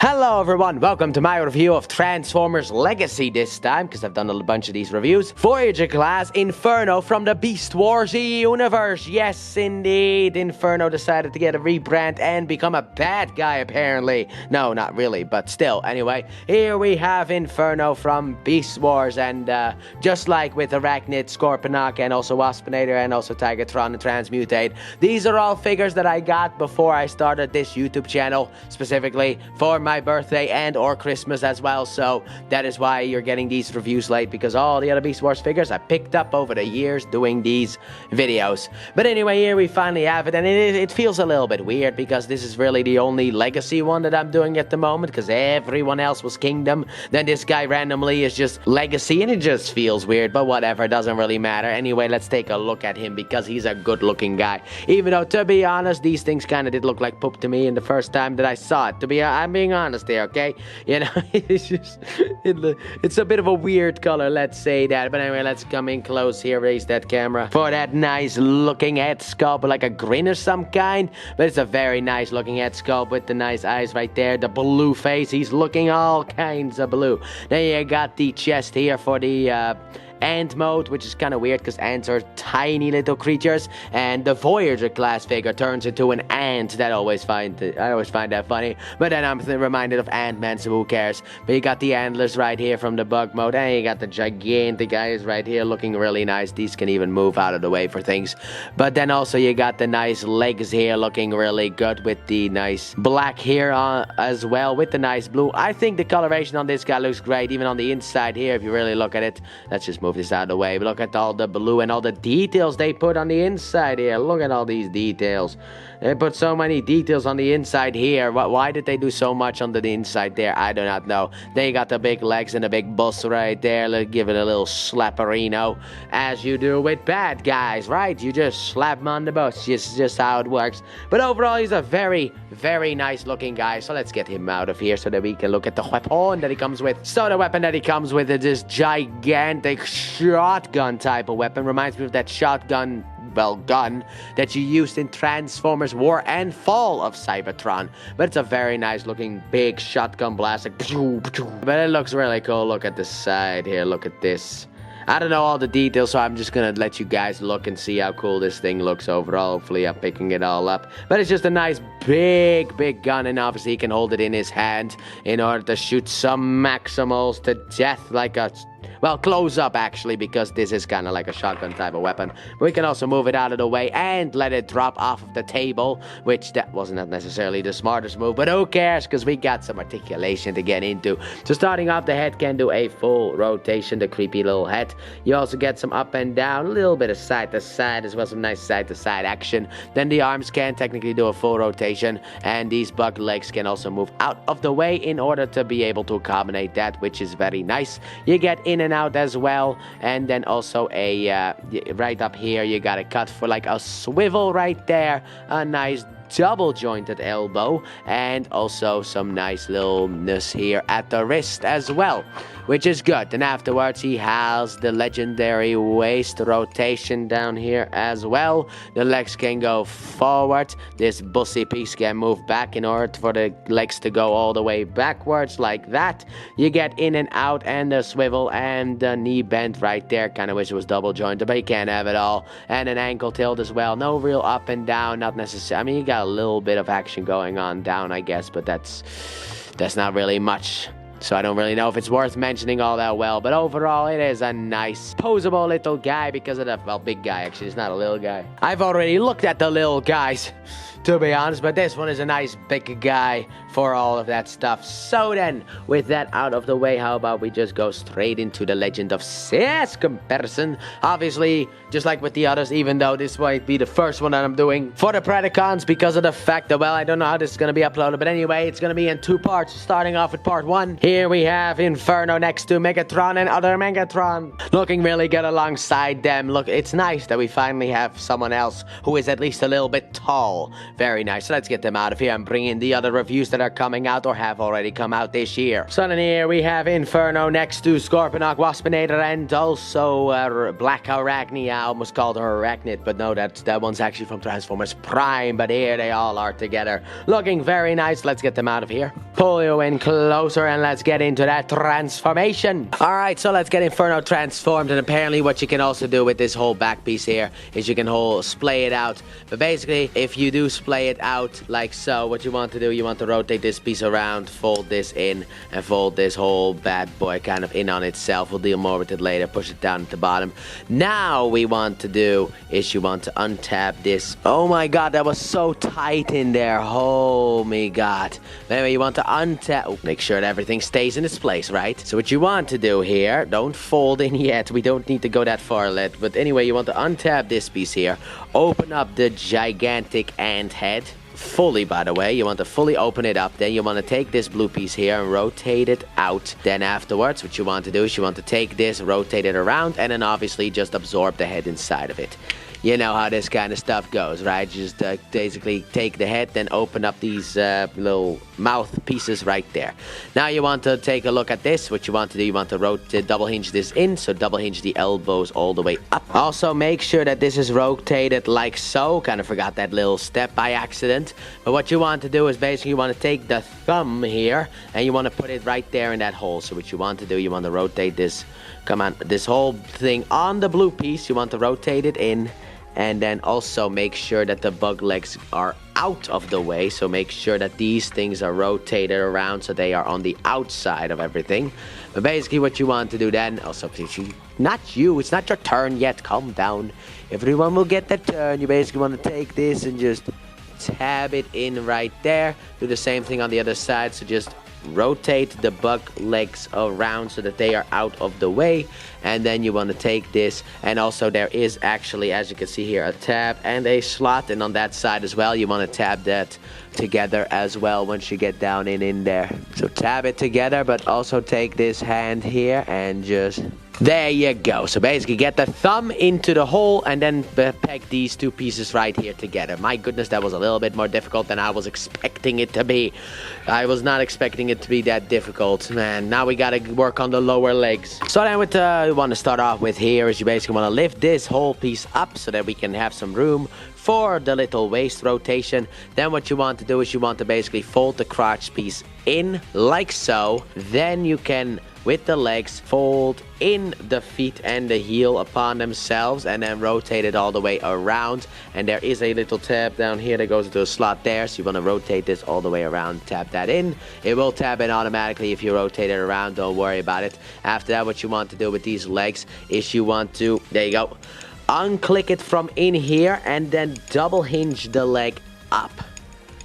Hello everyone, welcome to my review of Transformers Legacy this time, because I've done a bunch of these reviews. Voyager class Inferno from the Beast Wars universe. Yes, indeed, Inferno decided to get a rebrand and become a bad guy, apparently. No, not really, but still. Anyway, here we have Inferno from Beast Wars, and just like with Arachnid, Scorponok, and also Waspinator, and also Tigatron and Transmutate, these are all figures that I got before I started this YouTube channel, specifically for my birthday and or Christmas as well, so that is why you're getting these reviews late, because all the other Beast Wars figures I picked up over the years doing these videos. But anyway, here we finally have it, and it feels a little bit weird because this is really the only Legacy one that I'm doing at the moment, because everyone else was Kingdom, then this guy randomly is just Legacy, and it just feels weird, but whatever, doesn't really matter. Anyway, let's take a look at him, because he's a good looking guy, even though, to be honest, these things kind of did look like poop to me in the first time that I saw it. I'm being honest there, okay? You know, it's just, it's a bit of a weird color, let's say that. But anyway, let's come in close here, raise that camera for that nice looking head sculpt, like a grin or some kind. But it's a very nice looking head sculpt with the nice eyes right there, the blue face, he's looking all kinds of blue. Then you got the chest here for the ant mode, which is kind of weird because ants are tiny little creatures, and the Voyager class figure turns into an ant. I always find that funny, but then I'm reminded of Ant-Man, so who cares? But you got the antlers right here from the bug mode, and you got the gigantic eyes right here looking really nice. These can even move out of the way for things. But then also you got the nice legs here looking really good with the nice black here as well with the nice blue. I think the coloration on this guy looks great, even on the inside here if you really look at it. Let's just move this out of the way. But look at all the blue and all the details they put on the inside here. Look at all these details. They put so many details on the inside here. Why did they do so much on the inside there? I do not know. They got the big legs and the big bust right there. Let's give it a little slapperino, as you do with bad guys, right? You just slap them on the bus. It's just how it works. But overall, he's a very, very nice looking guy. So let's get him out of here so that we can look at the weapon that he comes with. So the weapon that he comes with is this gigantic shotgun type of weapon. Reminds me of that shotgun, well, gun that you used in Transformers War and Fall of Cybertron. But it's a very nice looking big shotgun blast, like, but it looks really cool. Look at the side here, look at this. I don't know all the details, so I'm just gonna let you guys look and see how cool this thing looks overall. Hopefully I'm picking it all up. But it's just a nice big gun, and obviously he can hold it in his hand in order to shoot some Maximals to death, like a, well, close up actually, because this is kind of like a shotgun type of weapon. But we can also move it out of the way and let it drop off of the table, which that wasn't necessarily the smartest move, but who cares, because we got some articulation to get into. So starting off, the head can do a full rotation, the creepy little head. You also get some up and down, a little bit of side to side as well, some nice side to side action. Then the arms can technically do a full rotation, and these bug legs can also move out of the way in order to be able to accommodate that, which is very nice. You get in and out as well, and then also a right up here you got a cut for like a swivel right there, a nice double jointed elbow, and also some nice littleness here at the wrist as well, which is good. And afterwards he has the legendary waist rotation down here as well. The legs can go forward, this bussy piece can move back in order for the legs to go all the way backwards like that. You get in and out, and the swivel and the knee bend right there. Kind of wish it was double jointed, but you can't have it all. And an ankle tilt as well. No real up and down, not necessarily. I mean, you got a little bit of action going on down, I guess, but that's not really much. So I don't really know if it's worth mentioning all that well, but overall it is a nice posable little guy because of the, well, big guy actually, it's not a little guy. I've already looked at the little guys, to be honest, but this one is a nice big guy for all of that stuff. So then, with that out of the way, how about we just go straight into the Legend of Sis comparison. Obviously, just like with the others, even though this might be the first one that I'm doing for the Predacons, because of the fact that, well, I don't know how this is going to be uploaded, but anyway, it's going to be in two parts, starting off with part one. Here we have Inferno next to Megatron and other Megatron, looking really good alongside them. Look, it's nice that we finally have someone else who is at least a little bit tall Very nice. So let's get them out of here and bring in the other reviews that are coming out or have already come out this year. So then here we have Inferno next to Scorponok, Waspinator, and also Black Arachne. I almost called her Arachnid, but no, that one's actually from Transformers Prime. But here they all are together, looking very nice. Let's get them out of here. Pull you in closer and let's get into that transformation. Alright, so let's get Inferno transformed. And apparently what you can also do with this whole back piece here is you can splay it out. But basically, if you do splay it out like so, what you want to do, you want to rotate this piece around, fold this in, and fold this whole bad boy kind of in on itself. We'll deal more with it later. Push it down at the bottom. Now we want to do is you want to untap this. Oh my god, that was so tight in there. Oh my god. Anyway, you want to untap. Make sure that everything stays in its place, right? So what you want to do here, don't fold in yet. We don't need to go that far yet. But anyway, you want to untap this piece here. Open up the gigantic ant head. Fully, by the way, you want to fully open it up. Then you want to take this blue piece here and rotate it out. Then afterwards, what you want to do is you want to take this, rotate it around, and then obviously just absorb the head inside of it. You know how this kind of stuff goes, right? You just basically take the head, then open up these little mouth pieces right there. Now you want to take a look at this. What you want to do, you want to double hinge this in, so double hinge the elbows all the way up. Also make sure that this is rotated like so. Kind of forgot that little step by accident. But what you want to do is basically you want to take the thumb here and you want to put it right there in that hole. So what you want to do, you want to rotate this, come on, this whole thing on the blue piece. You want to rotate it in. And then also make sure that the bug legs are out of the way. So make sure that these things are rotated around so they are on the outside of everything. But basically what you want to do then, also, not you, it's not your turn yet, calm down. Everyone will get their turn. You basically want to take this and just tab it in right there. Do the same thing on the other side, so just rotate the bug legs around so that they are out of the way. And then you want to take this, and also there is actually, as you can see here, a tab and a slot, and on that side as well you want to tab that together as well once you get down in there. So tab it together, but also take this hand here and just there you go. So basically get the thumb into the hole and then peg these two pieces right here together. My goodness, that was a little bit more difficult than I was expecting it to be. I was not expecting it to be that difficult, man. Now we gotta work on the lower legs. So then what we want to start off with here is you basically want to lift this whole piece up so that we can have some room for the little waist rotation. Then what you want to do is you want to basically fold the crotch piece in like so. Then you can, with the legs, fold in the feet and the heel upon themselves and then rotate it all the way around. And there is a little tab down here that goes into a slot there, so you want to rotate this all the way around, tap that in. It will tab in automatically if you rotate it around, don't worry about it. After that, what you want to do with these legs is you want to, there you go, unclick it from in here and then double hinge the leg up.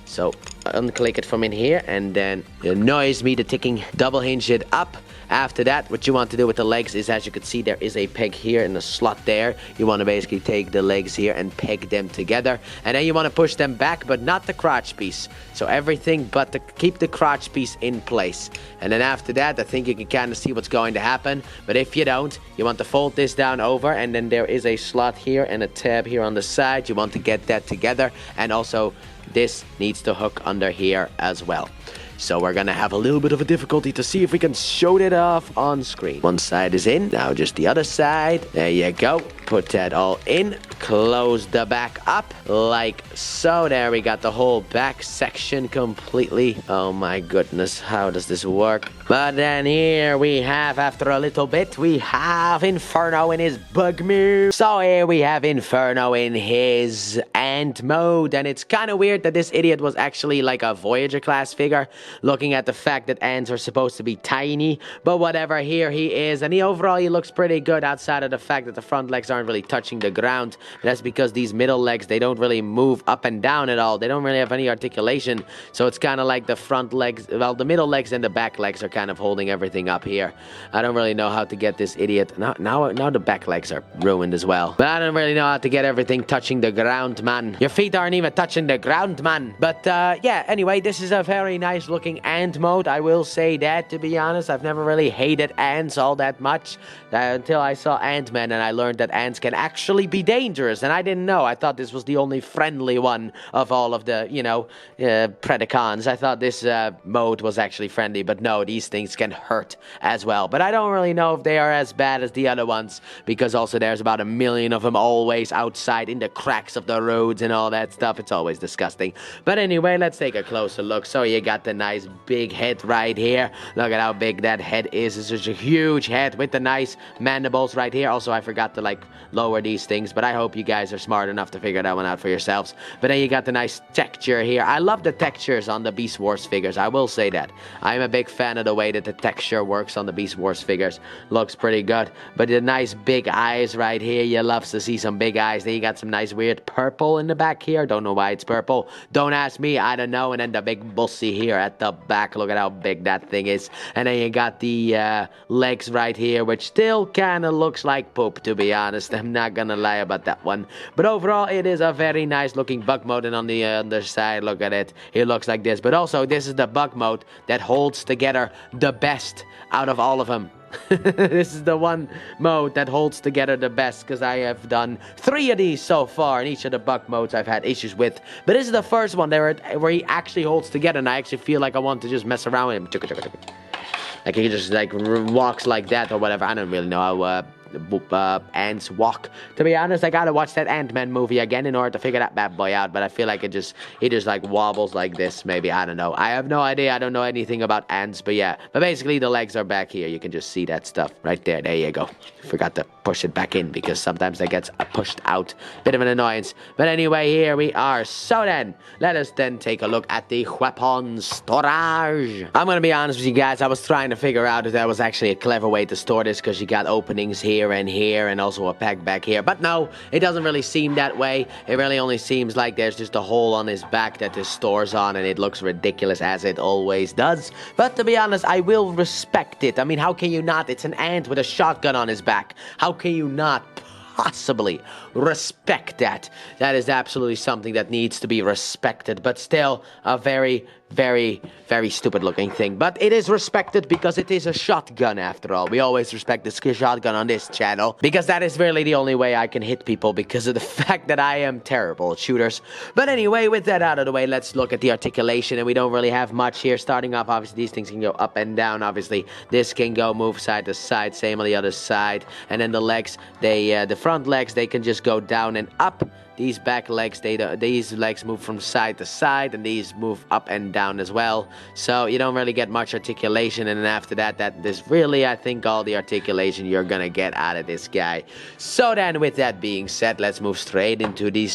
So unclick it from in here and then it annoys me, the ticking, double hinge it up. After that, what you want to do with the legs is, as you can see, there is a peg here and a slot there. You want to basically take the legs here and peg them together. And then you want to push them back, but not the crotch piece. So everything but keep the crotch piece in place. And then after that, I think you can kind of see what's going to happen. But if you don't, you want to fold this down over. And then there is a slot here and a tab here on the side. You want to get that together. And also, this needs to hook under here as well. So we're gonna have a little bit of a difficulty to see if we can show that off on screen. One side is in, now just the other side. There you go. Put that all in. Close the back up like so. There we got the whole back section completely. Oh my goodness, how does this work? But then here we have, after a little bit, we have Inferno in his bug move. So here we have Inferno in his ant mode. And it's kind of weird that this idiot was actually like a Voyager class figure, looking at the fact that ants are supposed to be tiny. But whatever, here he is. And overall he looks pretty good outside of the fact that the front legs aren't really touching the ground. That's because these middle legs, they don't really move up and down at all. They don't really have any articulation. So it's kind of like the front legs, well, the middle legs and the back legs are kind of holding everything up here. I don't really know how to get this idiot. Now the back legs are ruined as well. But I don't really know how to get everything touching the ground, man. Your feet aren't even touching the ground, man. But yeah, anyway, this is a very nice looking ant mode. I will say that, to be honest. I've never really hated ants all that much until I saw Ant-Man and I learned that ants can actually be dangerous. And I didn't know. I thought this was the only friendly one of all of the, you know, Predacons. I thought this mode was actually friendly, but no, these things can hurt as well. But I don't really know if they are as bad as the other ones, because also there's about 1 million of them always outside in the cracks of the roads and all that stuff. It's always disgusting. But anyway, let's take a closer look. So you got the nice big head right here. Look at how big that head is. It's just a huge head with the nice mandibles right here. Also, I forgot to like lower these things, but I hope you guys are smart enough to figure that one out for yourselves. But then you got the nice texture here. I love the textures on the Beast Wars figures. I will say that. I'm a big fan of the way that the texture works on the Beast Wars figures. Looks pretty good. But the nice big eyes right here. You love to see some big eyes. Then you got some nice weird purple in the back here. Don't know why it's purple. Don't ask me. I don't know. And then the big bussy here at the back. Look at how big that thing is. And then you got the legs right here, which still kind of looks like poop, to be honest. I'm not gonna lie about that one. But overall, it is a very nice looking bug mode. And on the other side, look at it. It looks like this. But also, this is the bug mode that holds together the best out of all of them. This is the one mode that holds together the best, because I have done 3 of these so far, and each of the bug modes I've had issues with. But this is the first one where he actually holds together, and I actually feel like I want to just mess around with him. Like he just like walks like that or whatever. I don't really know how ants walk. To be honest, I gotta watch that Ant-Man movie again in order to figure that bad boy out. But I feel like he just like wobbles like this. Maybe, I don't know. I have no idea. I don't know anything about ants. But yeah. But basically, the legs are back here. You can just see that stuff right there. There you go. Forgot to push it back in because sometimes that gets pushed out. Bit of an annoyance. But anyway, here we are. So then, let us then take a look at the weapon storage. I'm gonna be honest with you guys. I was trying to figure out if that was actually a clever way to store this, because you got openings here and also a pack back here. But no, it doesn't really seem that way. It really only seems like there's just a hole on his back that this stores on, and it looks ridiculous as it always does. But to be honest, I will respect it. I mean, how can you not? It's an ant with a shotgun on his back. How can you not possibly respect that? That is absolutely something that needs to be respected, but still a very, very, very stupid looking thing. But it is respected because it is a shotgun after all. We always respect the shotgun on this channel, because that is really the only way I can hit people, because of the fact that I am terrible at shooters. But anyway, with that out of the way, let's look at the articulation, and we don't really have much here. Starting off, obviously these things can go up and down. Obviously this can go move side to side, same on the other side. And then the legs, the front legs, they can just go down and up. These back legs, these legs move from side to side, and these move up and down as well. So you don't really get much articulation, and then after that, that is really, I think, all the articulation you're gonna get out of this guy. So then, with that being said, let's move straight into these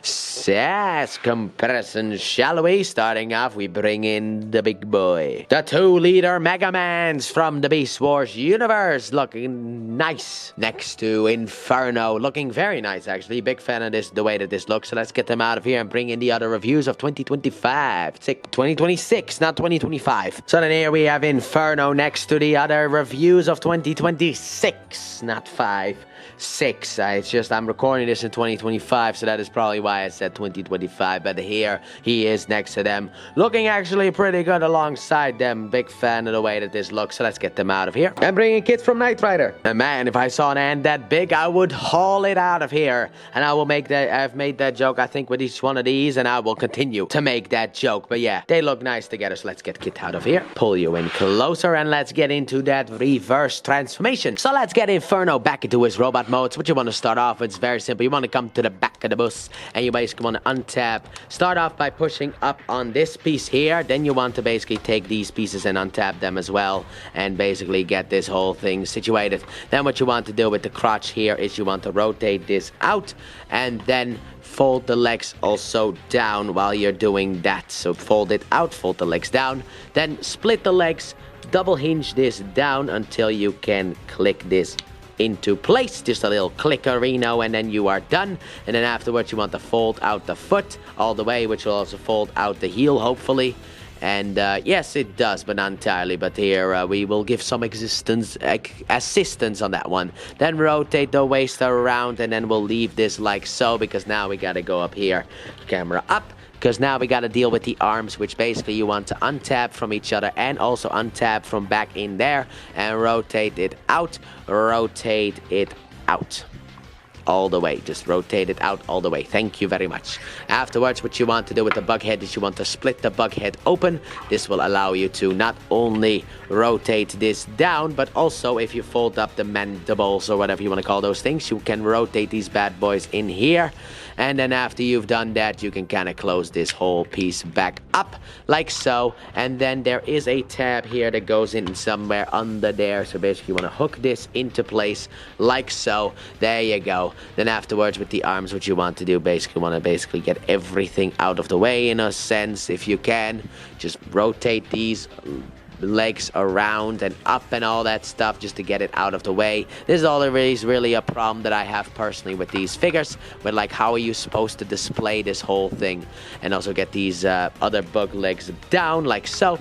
SAS comparison, shall we? Starting off, we bring in the big boy. The 2-liter Mega Mans from the Beast Wars universe, looking nice. Next to Inferno, looking very nice, actually. Big fan of this, the way that this looks. So let's get them out of here and bring in the other reviews of 2025. 2026, not 2025. So then here we have Inferno next to the other reviews of 2026, not 5. 6. It's just I'm recording this in 2025, so that is probably why I said 2025. But here he is next to them, looking actually pretty good alongside them. Big fan of the way that this looks. So let's get them out of here and bring in kids from Knight Rider. And man, if I saw an ant that big, I would haul it out of here. And I will make that. I've made that joke, I think, with each one of these, and I will continue to make that joke. But yeah, they look nice together. So let's get Kit out of here, pull you in closer, and let's get into that reverse transformation. So let's get Inferno back into his robot mode. So what you want to start off with is very simple. You want to come to the back of the bus, and you basically want to untap. Start off by pushing up on this piece here. Then you want to basically take these pieces and untap them as well, and basically get this whole thing situated. Then what you want to do with the crotch here is you want to rotate this out, and then fold the legs also down while you're doing that. So fold it out, fold the legs down, then split the legs, double hinge this down until you can click this into place. Just a little clickerino, and then you are done. And then afterwards you want to fold out the foot all the way, which will also fold out the heel, hopefully. And yes, it does, but not entirely. But here we will give some assistance on that one. Then rotate the waist around, and then we'll leave this like so, because now we gotta go up here. Camera up. Because now we got to deal with the arms, which basically you want to untap from each other and also untap from back in there and rotate it out, all the way. Just rotate it out all the way. Thank you very much. Afterwards, what you want to do with the bug head is you want to split the bug head open. This will allow you to not only rotate this down, but also if you fold up the mandibles or whatever you want to call those things, you can rotate these bad boys in here. And then after you've done that, you can kind of close this whole piece back up like so. And then there is a tab here that goes in somewhere under there. So basically you want to hook this into place like so. There you go. Then afterwards with the arms, what you want to do, basically want to get everything out of the way in a sense. If you can, just rotate these legs around and up and all that stuff just to get it out of the way. This is always really a problem that I have personally with these figures, with like how are you supposed to display this whole thing and also get these other bug legs down like so,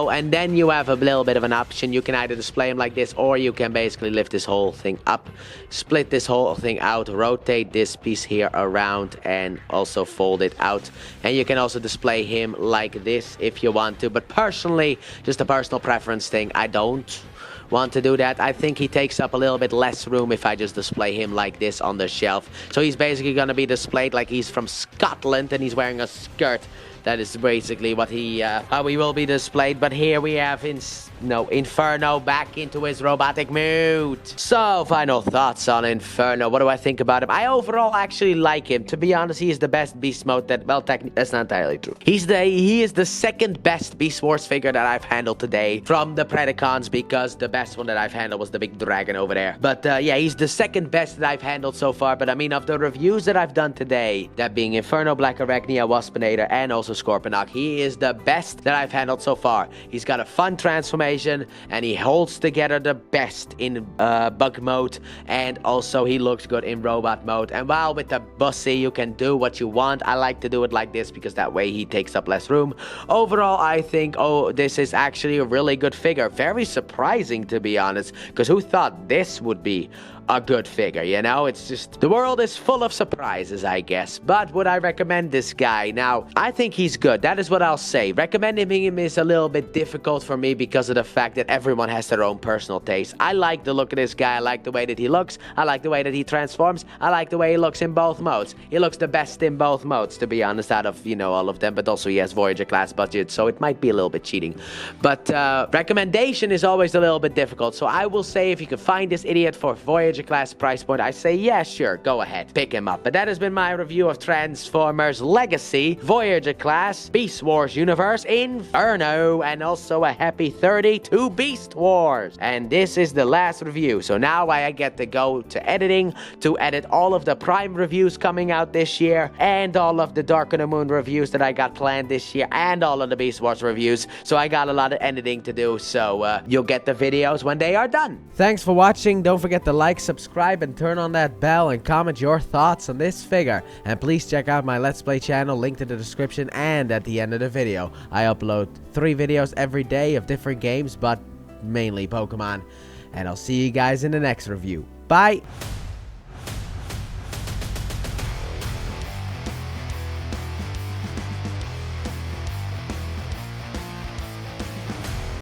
and then you have a little bit of an option. You can either display them like this, or you can basically lift this whole thing up, split this whole thing out, rotate this piece here around and also fold it out, and you can also display him like this if you want to. But personally, just a personal preference thing, I don't want to do that. I think he takes up a little bit less room if I just display him like this on the shelf. So he's basically going to be displayed like he's from Scotland and he's wearing a skirt. That is basically what how he will be displayed. But here we have Inferno back into his robotic mood. So, final thoughts on Inferno. What do I think about him? I overall actually like him. To be honest, he is the best beast mode that, well, that's not entirely true. He is the second best Beast Wars figure that I've handled today from the Predacons, because the best one that I've handled was the big dragon over there. But yeah, he's the second best that I've handled so far. But I mean, of the reviews that I've done today, that being Inferno, Black Arachnia, Waspinator, and also Scorponok, he is the best that I've handled so far. He's got a fun transformation, and he holds together the best in bug mode, and also he looks good in robot mode. And while with the bussy you can do what you want, I like to do it like this because that way he takes up less room. Overall, I think, this is actually a really good figure. Very surprising, to be honest, because who thought this would be a good figure, you know? It's just, the world is full of surprises, I guess. But would I recommend this guy? Now, I think he's good. That is what I'll say. Recommending him is a little bit difficult for me because of the fact that everyone has their own personal taste. I like the look of this guy. I like the way that he looks. I like the way that he transforms. I like the way he looks in both modes. He looks the best in both modes, to be honest, out of, all of them. But also he has Voyager class budget, so it might be a little bit cheating. But recommendation is always a little bit difficult. So I will say, if you can find this idiot for Voyager class price point, I say, yeah, sure, go ahead, pick him up. But that has been my review of Transformers Legacy, Voyager class, Beast Wars Universe, Inferno, and also a happy 30 to Beast Wars. And this is the last review. So now I get to go to editing to edit all of the Prime reviews coming out this year, and all of the Dark of the Moon reviews that I got planned this year, and all of the Beast Wars reviews. So I got a lot of editing to do, so you'll get the videos when they are done. Thanks for watching. Don't forget to like, subscribe, and turn on that bell, and comment your thoughts on this figure. And please check out my Let's Play channel, linked in the description and at the end of the video. I upload 3 videos every day of different games, but mainly Pokemon. And I'll see you guys in the next review. Bye!